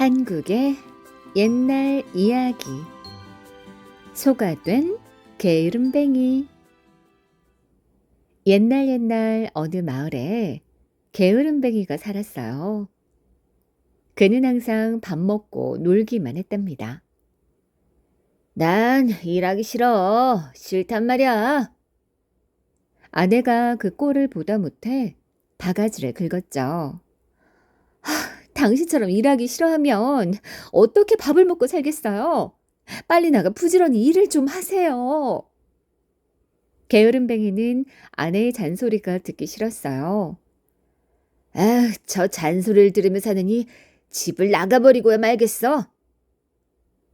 한국의 옛날 이야기. 소가 된 게으름뱅이. 옛날 어느 마을에 게으름뱅이가 살았어요. 그는 항상 밥 먹고 놀기만 했답니다. 난 일하기 싫어. 싫단 말이야. 아내가 그 꼴을 보다 못해 바가지를 긁었죠. 당신처럼 일하기 싫어하면 어떻게 밥을 먹고 살겠어요? 빨리 나가 부지런히 일을 좀 하세요. 게으름뱅이는 아내의 잔소리가 듣기 싫었어요. 아, 저 잔소리를 들으며 사느니 집을 나가버리고야 말겠어.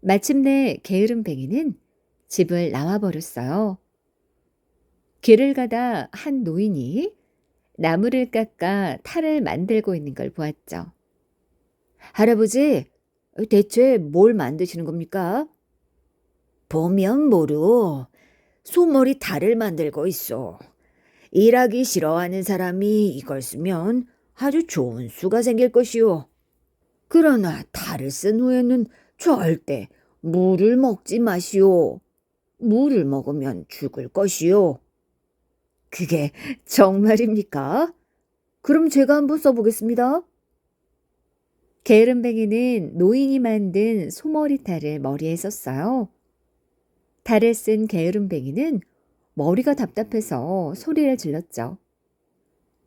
마침내 게으름뱅이는 집을 나와버렸어요. 길을 가다 한 노인이 나무를 깎아 탈을 만들고 있는 걸 보았죠. 할아버지, 대체 뭘 만드시는 겁니까? 보면 모르. 소머리 탈을 만들고 있어. 일하기 싫어하는 사람이 이걸 쓰면 아주 좋은 수가 생길 것이오. 그러나 탈을 쓴 후에는 절대 물을 먹지 마시오. 물을 먹으면 죽을 것이오. 그게 정말입니까? 그럼 제가 한번 써보겠습니다. 게으름뱅이는 노인이 만든 소머리 탈을 머리에 썼어요. 탈을 쓴 게으름뱅이는 머리가 답답해서 소리를 질렀죠.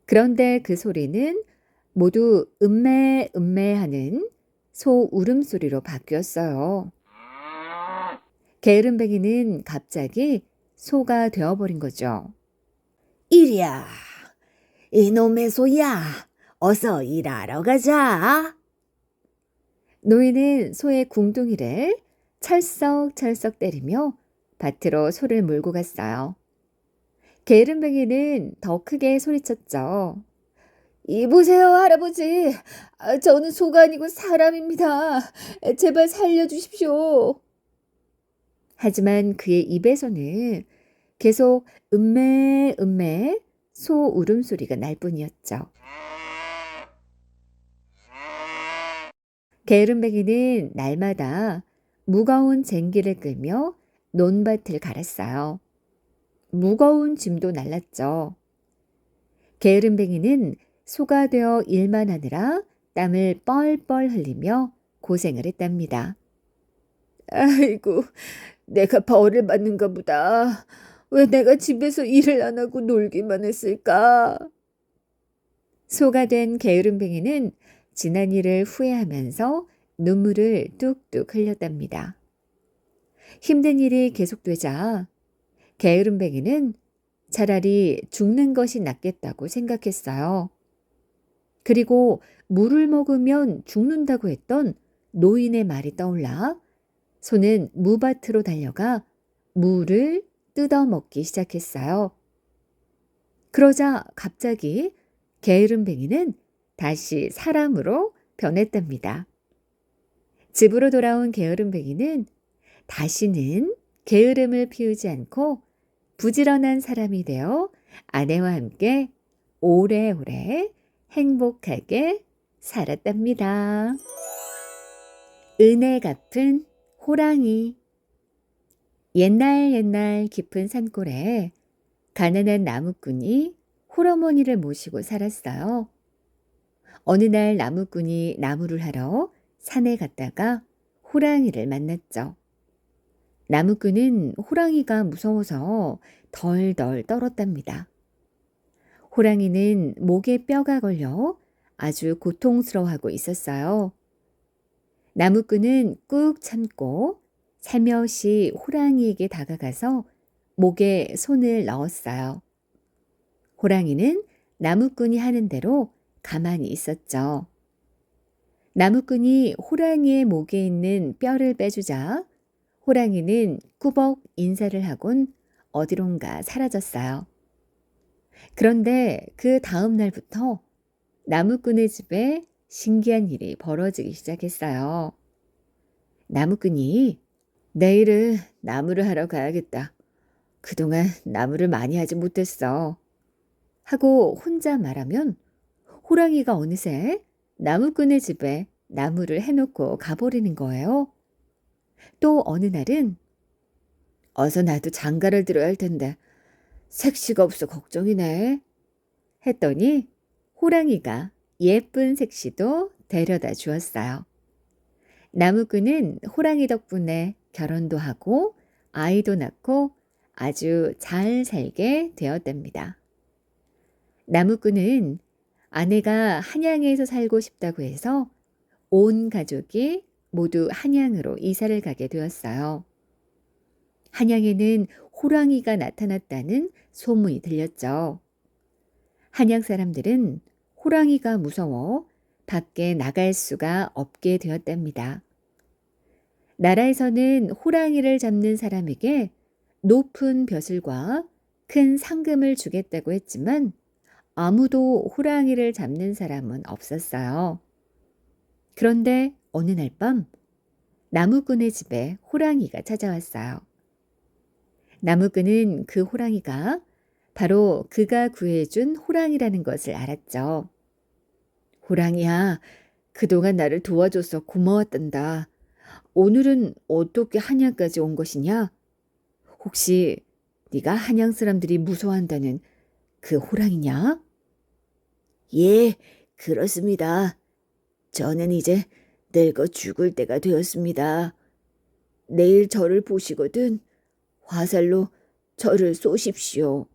그런데 그 소리는 모두 음메 하는 소 울음소리로 바뀌었어요. 게으름뱅이는 갑자기 소가 되어버린 거죠. 이리야, 이놈의 소야, 어서 일하러 가자. 노인은 소의 궁둥이를 철썩철썩 때리며 밭으로 소를 몰고 갔어요. 게으름뱅이는 더 크게 소리쳤죠. 이보세요, 할아버지. 저는 소가 아니고 사람입니다. 제발 살려주십시오. 하지만 그의 입에서는 계속 음메 소 울음소리가 날 뿐이었죠. 게으름뱅이는 날마다 무거운 쟁기를 끌며 논밭을 갈았어요. 무거운 짐도 날랐죠. 게으름뱅이는 소가 되어 일만 하느라 땀을 뻘뻘 흘리며 고생을 했답니다. 아이고, 내가 벌을 받는가 보다. 왜 내가 집에서 일을 안 하고 놀기만 했을까? 소가 된 게으름뱅이는 지난 일을 후회하면서 눈물을 뚝뚝 흘렸답니다. 힘든 일이 계속되자 게으름뱅이는 차라리 죽는 것이 낫겠다고 생각했어요. 그리고 물을 먹으면 죽는다고 했던 노인의 말이 떠올라 소는 무밭으로 달려가 물을 뜯어먹기 시작했어요. 그러자 갑자기 게으름뱅이는 다시 사람으로 변했답니다. 집으로 돌아온 게으름뱅이는 다시는 게으름을 피우지 않고 부지런한 사람이 되어 아내와 함께 오래오래 행복하게 살았답니다. 은혜 갚은 호랑이. 옛날 깊은 산골에 가난한 나무꾼이 홀어머니를 모시고 살았어요. 어느 날 나무꾼이 나무를 하러 산에 갔다가 호랑이를 만났죠. 나무꾼은 호랑이가 무서워서 덜덜 떨었답니다. 호랑이는 목에 뼈가 걸려 아주 고통스러워하고 있었어요. 나무꾼은 꾹 참고 살며시 호랑이에게 다가가서 목에 손을 넣었어요. 호랑이는 나무꾼이 하는 대로 가만히 있었죠. 나무꾼이 호랑이의 목에 있는 뼈를 빼주자 호랑이는 꾸벅 인사를 하곤 어디론가 사라졌어요. 그런데 그 다음 날부터 나무꾼의 집에 신기한 일이 벌어지기 시작했어요. 나무꾼이 내일은 나무를 하러 가야겠다. 그동안 나무를 많이 하지 못했어. 하고 혼자 말하면 호랑이가 어느새 나무꾼의 집에 나무를 해놓고 가버리는 거예요. 또 어느 날은 어서 나도 장가를 들어야 할 텐데 색시가 없어 걱정이네 했더니 호랑이가 예쁜 색시도 데려다 주었어요. 나무꾼은 호랑이 덕분에 결혼도 하고 아이도 낳고 아주 잘 살게 되었답니다. 나무꾼은 아내가 한양에서 살고 싶다고 해서 온 가족이 모두 한양으로 이사를 가게 되었어요. 한양에는 호랑이가 나타났다는 소문이 들렸죠. 한양 사람들은 호랑이가 무서워 밖에 나갈 수가 없게 되었답니다. 나라에서는 호랑이를 잡는 사람에게 높은 벼슬과 큰 상금을 주겠다고 했지만 아무도 호랑이를 잡는 사람은 없었어요. 그런데 어느 날 밤 나무꾼의 집에 호랑이가 찾아왔어요. 나무꾼은 그 호랑이가 바로 그가 구해준 호랑이라는 것을 알았죠. 호랑이야, 그동안 나를 도와줘서 고마웠단다. 오늘은 어떻게 한양까지 온 것이냐? 혹시 네가 한양 사람들이 무서워한다는 그 호랑이냐? 예, 그렇습니다. 저는 이제 늙어 죽을 때가 되었습니다. 내일 저를 보시거든 화살로 저를 쏘십시오.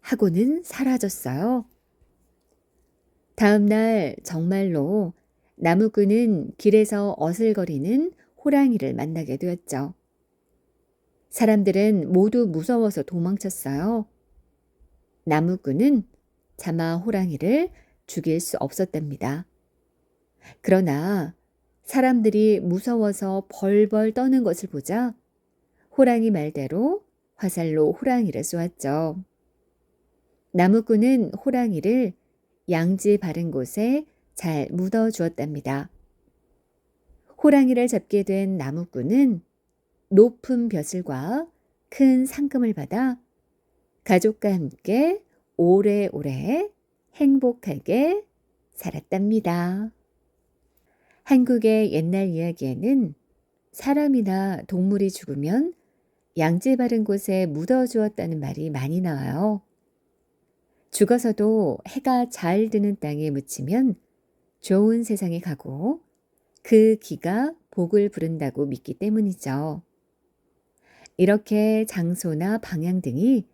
하고는 사라졌어요. 다음 날 정말로 나무꾼은 길에서 어슬거리는 호랑이를 만나게 되었죠. 사람들은 모두 무서워서 도망쳤어요. 나무꾼은 차마 호랑이를 죽일 수 없었답니다. 그러나 사람들이 무서워서 벌벌 떠는 것을 보자 호랑이 말대로 화살로 호랑이를 쏘았죠. 나무꾼은 호랑이를 양지 바른 곳에 잘 묻어 주었답니다. 호랑이를 잡게 된 나무꾼은 높은 벼슬과 큰 상금을 받아 가족과 함께 오래오래 행복하게 살았답니다. 한국의 옛날 이야기에는 사람이나 동물이 죽으면 양지 바른 곳에 묻어 주었다는 말이 많이 나와요. 죽어서도 해가 잘 드는 땅에 묻히면 좋은 세상에 가고 그 기가 복을 부른다고 믿기 때문이죠. 이렇게 장소나 방향 등이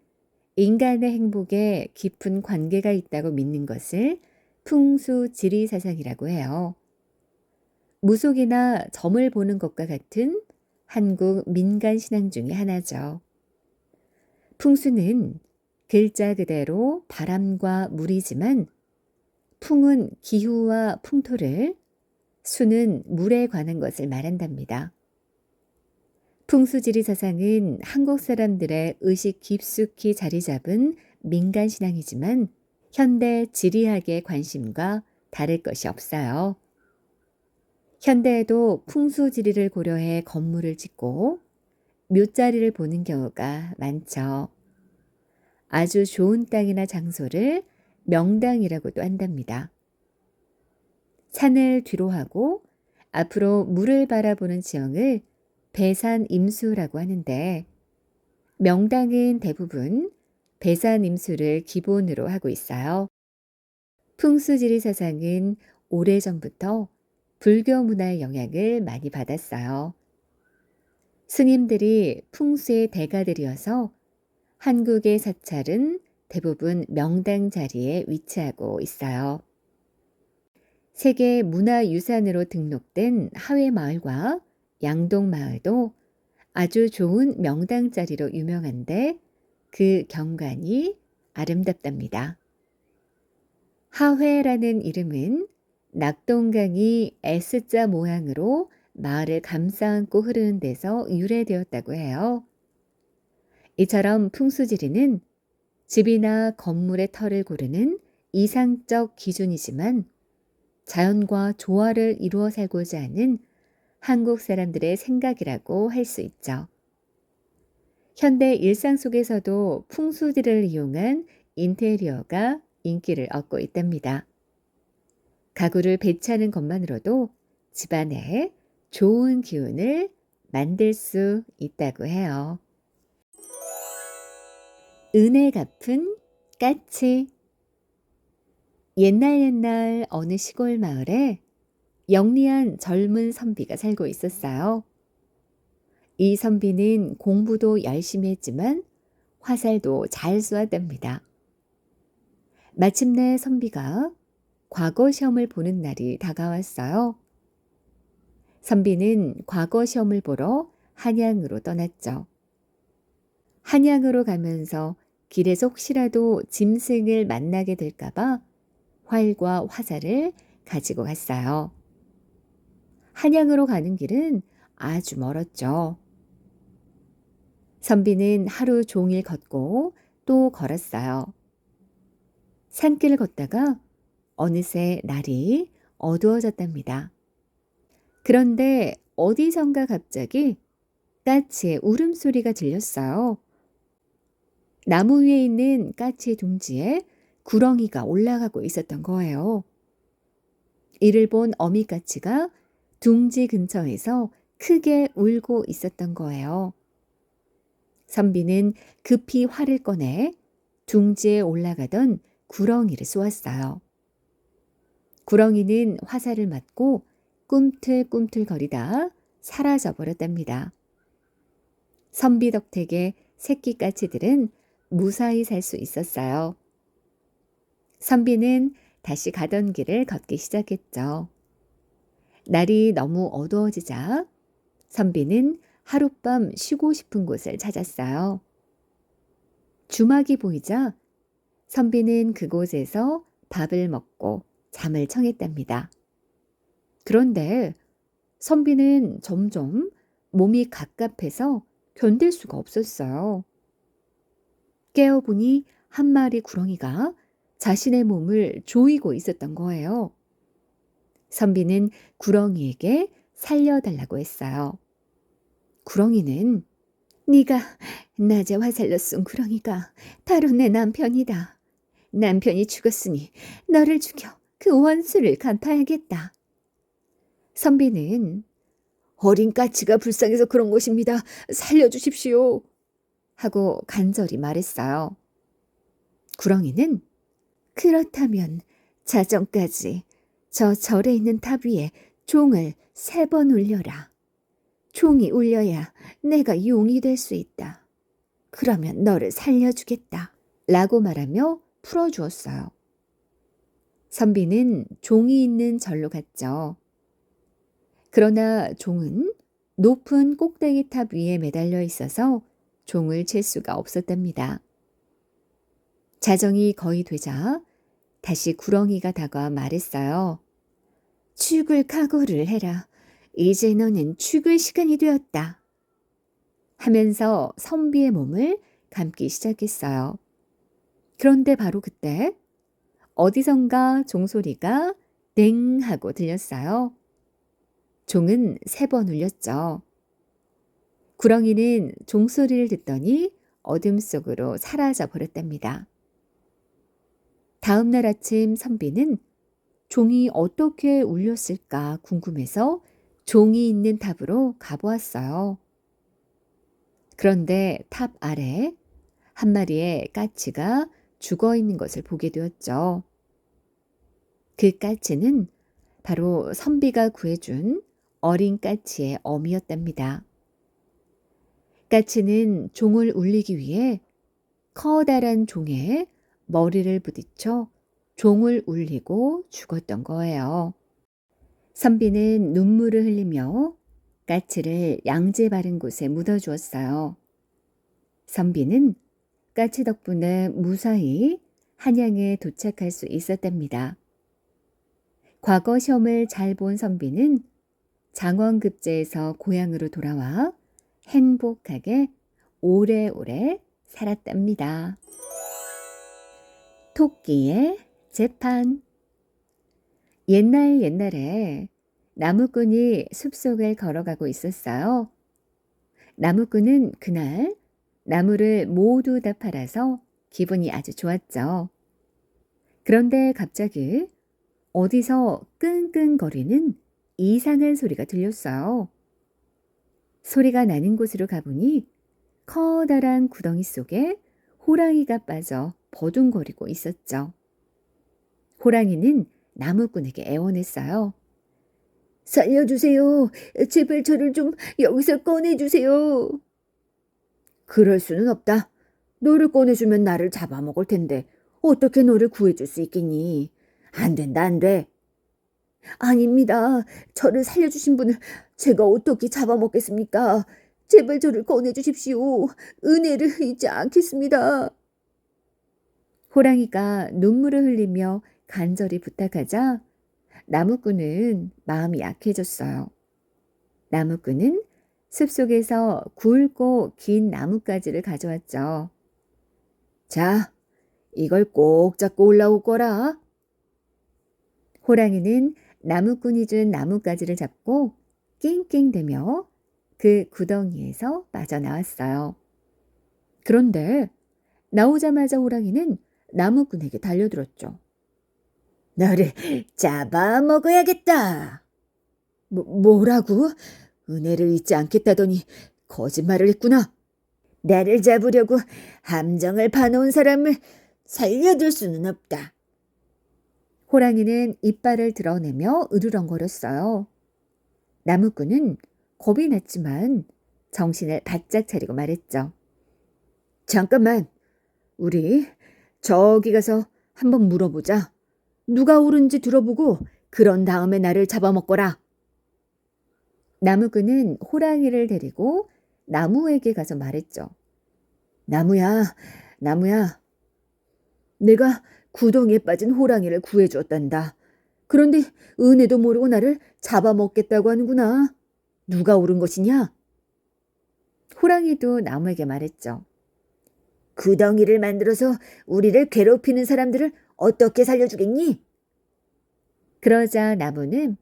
인간의 행복에 깊은 관계가 있다고 믿는 것을 풍수지리사상이라고 해요. 무속이나 점을 보는 것과 같은 한국 민간 신앙 중의 하나죠. 풍수는 글자 그대로 바람과 물이지만 풍은 기후와 풍토를, 수는 물에 관한 것을 말한답니다. 풍수지리사상은 한국 사람들의 의식 깊숙이 자리 잡은 민간 신앙이지만 현대 지리학의 관심과 다를 것이 없어요. 현대에도 풍수지리를 고려해 건물을 짓고 묘자리를 보는 경우가 많죠. 아주 좋은 땅이나 장소를 명당이라고도 한답니다. 산을 뒤로 하고 앞으로 물을 바라보는 지형을 배산임수라고 하는데 명당은 대부분 배산임수를 기본으로 하고 있어요. 풍수지리사상은 오래전부터 불교 문화의 영향을 많이 받았어요. 스님들이 풍수의 대가들이어서 한국의 사찰은 대부분 명당 자리에 위치하고 있어요. 세계 문화유산으로 등록된 하회마을과 양동마을도 아주 좋은 명당 자리로 유명한데 그 경관이 아름답답니다. 하회라는 이름은 낙동강이 S자 모양으로 마을을 감싸안고 흐르는 데서 유래되었다고 해요. 이처럼 풍수지리는 집이나 건물의 터를 고르는 이상적 기준이지만 자연과 조화를 이루어 살고자 하는 한국 사람들의 생각이라고 할 수 있죠. 현대 일상 속에서도 풍수지리를 이용한 인테리어가 인기를 얻고 있답니다. 가구를 배치하는 것만으로도 집안에 좋은 기운을 만들 수 있다고 해요. 은혜 갚은 까치. 옛날 어느 시골 마을에 영리한 젊은 선비가 살고 있었어요. 이 선비는 공부도 열심히 했지만 화살도 잘 쏘았답니다. 마침내 선비가 과거 시험을 보는 날이 다가왔어요. 선비는 과거 시험을 보러 한양으로 떠났죠. 한양으로 가면서 길에서 혹시라도 짐승을 만나게 될까봐 활과 화살을 가지고 갔어요. 한양으로 가는 길은 아주 멀었죠. 선비는 하루 종일 걷고 또 걸었어요. 산길을 걷다가 어느새 날이 어두워졌답니다. 그런데 어디선가 갑자기 까치의 울음소리가 들렸어요. 나무 위에 있는 까치의 둥지에 구렁이가 올라가고 있었던 거예요. 이를 본 어미까치가 둥지 근처에서 크게 울고 있었던 거예요. 선비는 급히 활을 꺼내 둥지에 올라가던 구렁이를 쏘았어요. 구렁이는 화살을 맞고 꿈틀꿈틀거리다 사라져 버렸답니다. 선비 덕택에 새끼 까치들은 무사히 살 수 있었어요. 선비는 다시 가던 길을 걷기 시작했죠. 날이 너무 어두워지자 선비는 하룻밤 쉬고 싶은 곳을 찾았어요. 주막이 보이자 선비는 그곳에서 밥을 먹고 잠을 청했답니다. 그런데 선비는 점점 몸이 갑갑해서 견딜 수가 없었어요. 깨어보니 한 마리 구렁이가 자신의 몸을 조이고 있었던 거예요. 선비는 구렁이에게 살려달라고 했어요. 구렁이는 네가 낮에 화살로 쏜 구렁이가 바로 내 남편이다. 남편이 죽었으니 너를 죽여 그 원수를 갚아야겠다. 선비는 어린 까치가 불쌍해서 그런 것입니다. 살려주십시오. 하고 간절히 말했어요. 구렁이는 그렇다면 자정까지 저 절에 있는 탑 위에 종을 3번 울려라. 종이 울려야 내가 용이 될 수 있다. 그러면 너를 살려주겠다. 라고 말하며 풀어주었어요. 선비는 종이 있는 절로 갔죠. 그러나 종은 높은 꼭대기 탑 위에 매달려 있어서 종을 칠 수가 없었답니다. 자정이 거의 되자 다시 구렁이가 다가와 말했어요. 죽을 각오를 해라. 이제 너는 죽을 시간이 되었다. 하면서 선비의 몸을 감기 시작했어요. 그런데 바로 그때 어디선가 종소리가 땡 하고 들렸어요. 종은 3번 울렸죠. 구렁이는 종소리를 듣더니 어둠 속으로 사라져 버렸답니다. 다음 날 아침 선비는 종이 어떻게 울렸을까 궁금해서 종이 있는 탑으로 가보았어요. 그런데 탑 아래 한 마리의 까치가 죽어 있는 것을 보게 되었죠. 그 까치는 바로 선비가 구해준 어린 까치의 어미였답니다. 까치는 종을 울리기 위해 커다란 종에 머리를 부딪혀 종을 울리고 죽었던 거예요. 선비는 눈물을 흘리며 까치를 양재 바른 곳에 묻어주었어요. 선비는 까치 덕분에 무사히 한양에 도착할 수 있었답니다. 과거 시험을 잘 본 선비는 장원급제에서 고향으로 돌아와 행복하게 오래오래 살았답니다. 토끼의 재판. 옛날에 나무꾼이 숲속을 걸어가고 있었어요. 나무꾼은 그날 나무를 모두 다 팔아서 기분이 아주 좋았죠. 그런데 갑자기 어디서 끙끙거리는 이상한 소리가 들렸어요. 소리가 나는 곳으로 가보니 커다란 구덩이 속에 호랑이가 빠져 버둥거리고 있었죠. 호랑이는 나무꾼에게 애원했어요. 살려주세요. 제발 저를 좀 여기서 꺼내주세요. 그럴 수는 없다. 너를 꺼내주면 나를 잡아먹을 텐데 어떻게 너를 구해줄 수 있겠니? 안 된다, 안 돼. 아닙니다. 저를 살려주신 분을 제가 어떻게 잡아먹겠습니까? 제발 저를 꺼내주십시오. 은혜를 잊지 않겠습니다. 호랑이가 눈물을 흘리며 간절히 부탁하자 나무꾼은 마음이 약해졌어요. 나무꾼은 숲속에서 굵고 긴 나뭇가지를 가져왔죠. 자, 이걸 꼭 잡고 올라올 거라. 호랑이는 나무꾼이 준 나뭇가지를 잡고 낑낑대며 그 구덩이에서 빠져나왔어요. 그런데 나오자마자 호랑이는 나무꾼에게 달려들었죠. 너를 잡아먹어야겠다. 뭐라고? 은혜를 잊지 않겠다더니 거짓말을 했구나. 나를 잡으려고 함정을 파놓은 사람을 살려둘 수는 없다. 호랑이는 이빨을 드러내며 으르렁거렸어요. 나무꾼은 겁이 났지만 정신을 바짝 차리고 말했죠. 잠깐만, 우리 저기 가서 한번 물어보자. 누가 옳은지 들어보고 그런 다음에 나를 잡아먹거라. 나무꾼은 호랑이를 데리고 나무에게 가서 말했죠. 나무야, 나무야. 내가 구덩이에 빠진 호랑이를 구해주었단다. 그런데 은혜도 모르고 나를 잡아먹겠다고 하는구나. 누가 옳은 것이냐? 호랑이도 나무에게 말했죠. 구덩이를 만들어서 우리를 괴롭히는 사람들을 어떻게 살려주겠니? 그러자 나무는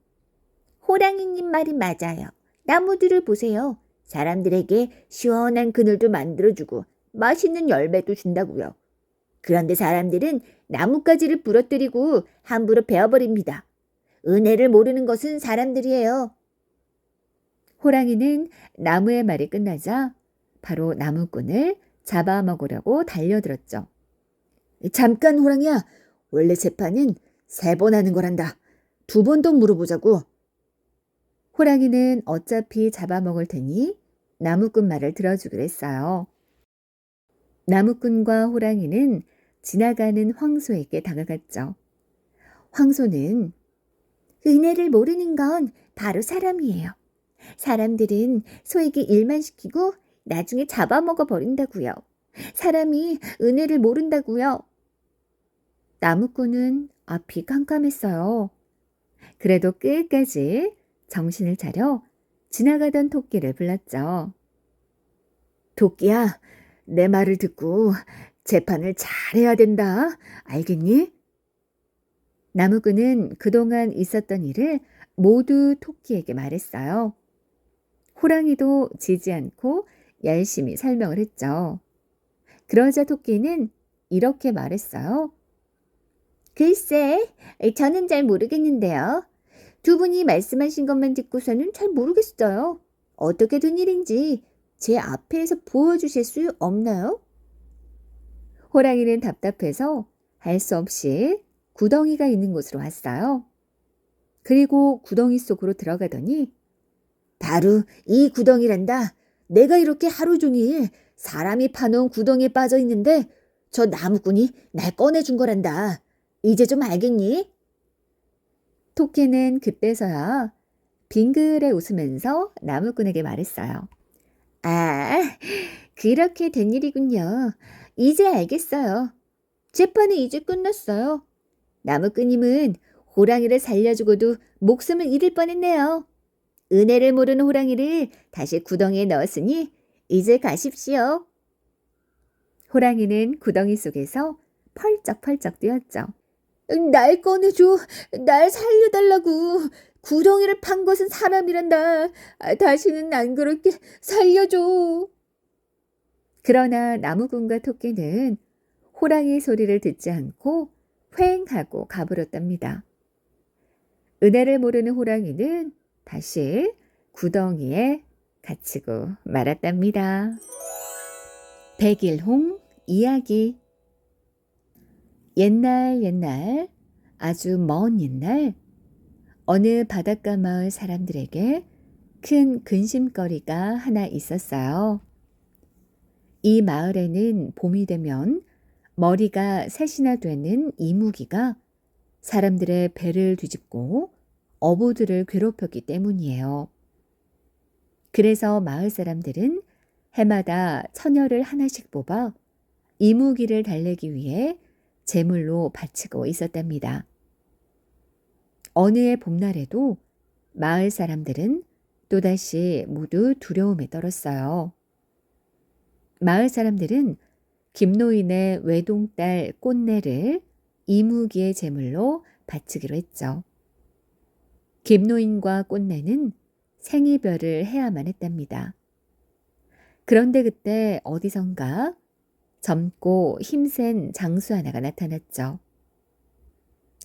호랑이님 말이 맞아요. 나무들을 보세요. 사람들에게 시원한 그늘도 만들어주고 맛있는 열매도 준다고요. 그런데 사람들은 나뭇가지를 부러뜨리고 함부로 베어버립니다. 은혜를 모르는 것은 사람들이에요. 호랑이는 나무의 말이 끝나자 바로 나무꾼을 잡아먹으려고 달려들었죠. 잠깐 호랑이야. 원래 재판은 3번 하는 거란다. 2번 더 물어보자고. 호랑이는 어차피 잡아먹을 테니 나무꾼 말을 들어주기로 했어요. 나무꾼과 호랑이는 지나가는 황소에게 다가갔죠. 황소는 은혜를 모르는 건 바로 사람이에요. 사람들은 소에게 일만 시키고 나중에 잡아먹어 버린다고요. 사람이 은혜를 모른다고요. 나무꾼은 앞이 깜깜했어요. 그래도 끝까지 정신을 차려 지나가던 토끼를 불렀죠. 토끼야, 내 말을 듣고 재판을 잘해야 된다. 알겠니? 나무꾼은 그동안 있었던 일을 모두 토끼에게 말했어요. 호랑이도 지지 않고 열심히 설명을 했죠. 그러자 토끼는 이렇게 말했어요. 글쎄, 저는 잘 모르겠는데요. 2분이 말씀하신 것만 듣고서는 잘 모르겠어요. 어떻게 된 일인지 제 앞에서 보여주실 수 없나요? 호랑이는 답답해서 할 수 없이 구덩이가 있는 곳으로 왔어요. 그리고 구덩이 속으로 들어가더니 바로 이 구덩이란다. 내가 이렇게 하루 종일 사람이 파놓은 구덩이에 빠져 있는데 저 나무꾼이 날 꺼내준 거란다. 이제 좀 알겠니? 토끼는 그때서야 빙그레 웃으면서 나무꾼에게 말했어요. 아, 그렇게 된 일이군요. 이제 알겠어요. 재판은 이제 끝났어요. 나무꾼님은 호랑이를 살려주고도 목숨을 잃을 뻔했네요. 은혜를 모르는 호랑이를 다시 구덩이에 넣었으니 이제 가십시오. 호랑이는 구덩이 속에서 펄쩍펄쩍 뛰었죠. 날 꺼내줘. 날 살려달라고. 구덩이를 판 것은 사람이란다. 다시는 안 그렇게 살려줘. 그러나 나무꾼과 토끼는 호랑이 소리를 듣지 않고 휑 하고 가버렸답니다. 은혜를 모르는 호랑이는 다시 구덩이에 갇히고 말았답니다. 백일홍 이야기. 옛날 옛날, 아주 먼 옛날, 어느 바닷가 마을 사람들에게 큰 근심거리가 하나 있었어요. 이 마을에는 봄이 되면 머리가 셋이나 되는 이무기가 사람들의 배를 뒤집고 어부들을 괴롭혔기 때문이에요. 그래서 마을 사람들은 해마다 처녀를 하나씩 뽑아 이무기를 달래기 위해 제물로 바치고 있었답니다. 어느 해 봄날에도 마을 사람들은 또다시 모두 두려움에 떨었어요. 마을 사람들은 김노인의 외동딸 꽃내를 이무기의 제물로 바치기로 했죠. 김노인과 꽃내는 생이별을 해야만 했답니다. 그런데 그때 어디선가 젊고 힘센 장수 하나가 나타났죠.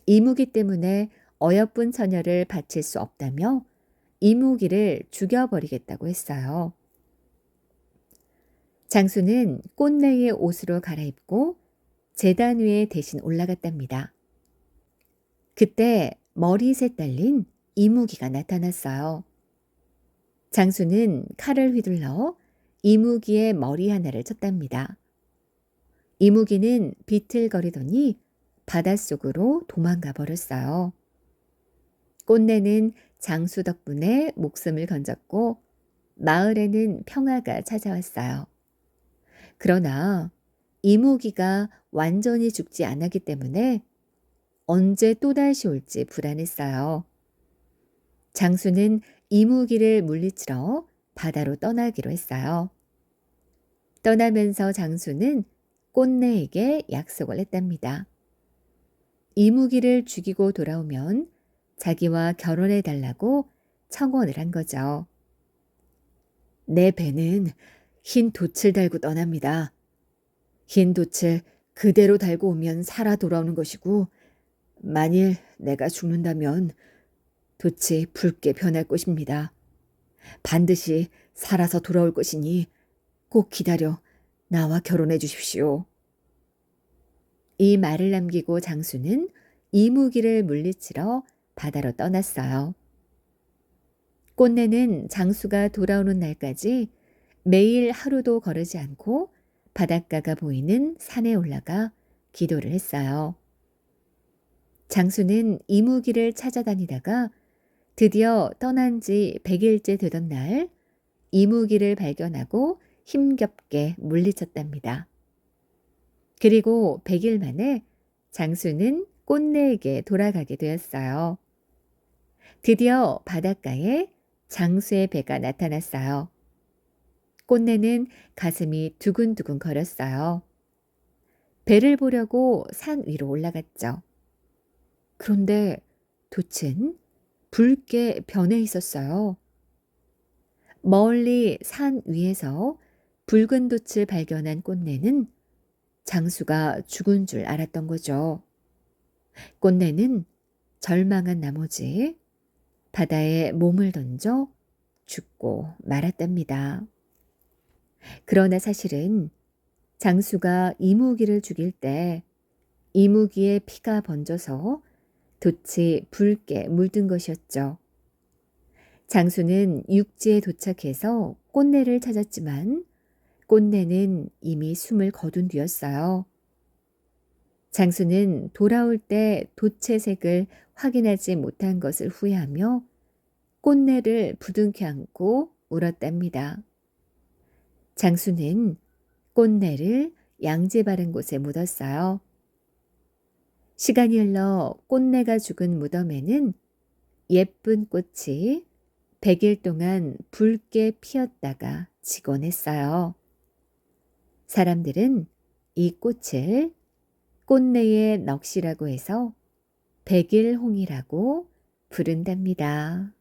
이무기 때문에 어여쁜 처녀를 바칠 수 없다며 이무기를 죽여버리겠다고 했어요. 장수는 꽃내의 옷으로 갈아입고 제단 위에 대신 올라갔답니다. 그때 머리셋 달린 이무기가 나타났어요. 장수는 칼을 휘둘러 이무기의 머리 하나를 쳤답니다. 이무기는 비틀거리더니 바닷속으로 도망가 버렸어요. 꽃내는 장수 덕분에 목숨을 건졌고 마을에는 평화가 찾아왔어요. 그러나 이무기가 완전히 죽지 않았기 때문에 언제 또다시 올지 불안했어요. 장수는 이무기를 물리치러 바다로 떠나기로 했어요. 떠나면서 장수는 꽃내에게 약속을 했답니다. 이무기를 죽이고 돌아오면 자기와 결혼해 달라고 청혼을 한 거죠. 내 배는 흰 돛을 달고 떠납니다. 흰 돛을 그대로 달고 오면 살아 돌아오는 것이고, 만일 내가 죽는다면 돛이 붉게 변할 것입니다. 반드시 살아서 돌아올 것이니 꼭 기다려 나와 결혼해 주십시오. 이 말을 남기고 장수는 이무기를 물리치러 바다로 떠났어요. 꽃내는 장수가 돌아오는 날까지 매일 하루도 거르지 않고 바닷가가 보이는 산에 올라가 기도를 했어요. 장수는 이무기를 찾아다니다가 드디어 떠난 지 100일째 되던 날 이무기를 발견하고 힘겹게 물리쳤답니다. 그리고 100일 만에 장수는 꽃내에게 돌아가게 되었어요. 드디어 바닷가에 장수의 배가 나타났어요. 꽃내는 가슴이 두근두근 거렸어요. 배를 보려고 산 위로 올라갔죠. 그런데 돛은 붉게 변해 있었어요. 멀리 산 위에서 붉은 돛을 발견한 꽃내는 장수가 죽은 줄 알았던 거죠. 꽃내는 절망한 나머지 바다에 몸을 던져 죽고 말았답니다. 그러나 사실은 장수가 이무기를 죽일 때 이무기의 피가 번져서 돛이 붉게 물든 것이었죠. 장수는 육지에 도착해서 꽃내를 찾았지만 꽃내는 이미 숨을 거둔 뒤였어요. 장수는 돌아올 때 돛의 색을 확인하지 못한 것을 후회하며 꽃내를 부둥켜 안고 울었답니다. 장수는 꽃내를 양지 바른 곳에 묻었어요. 시간이 흘러 꽃내가 죽은 무덤에는 예쁜 꽃이 100일 동안 붉게 피었다가 지곤 했어요. 사람들은 이 꽃을 꽃내의 넋이라고 해서 백일홍이라고 부른답니다.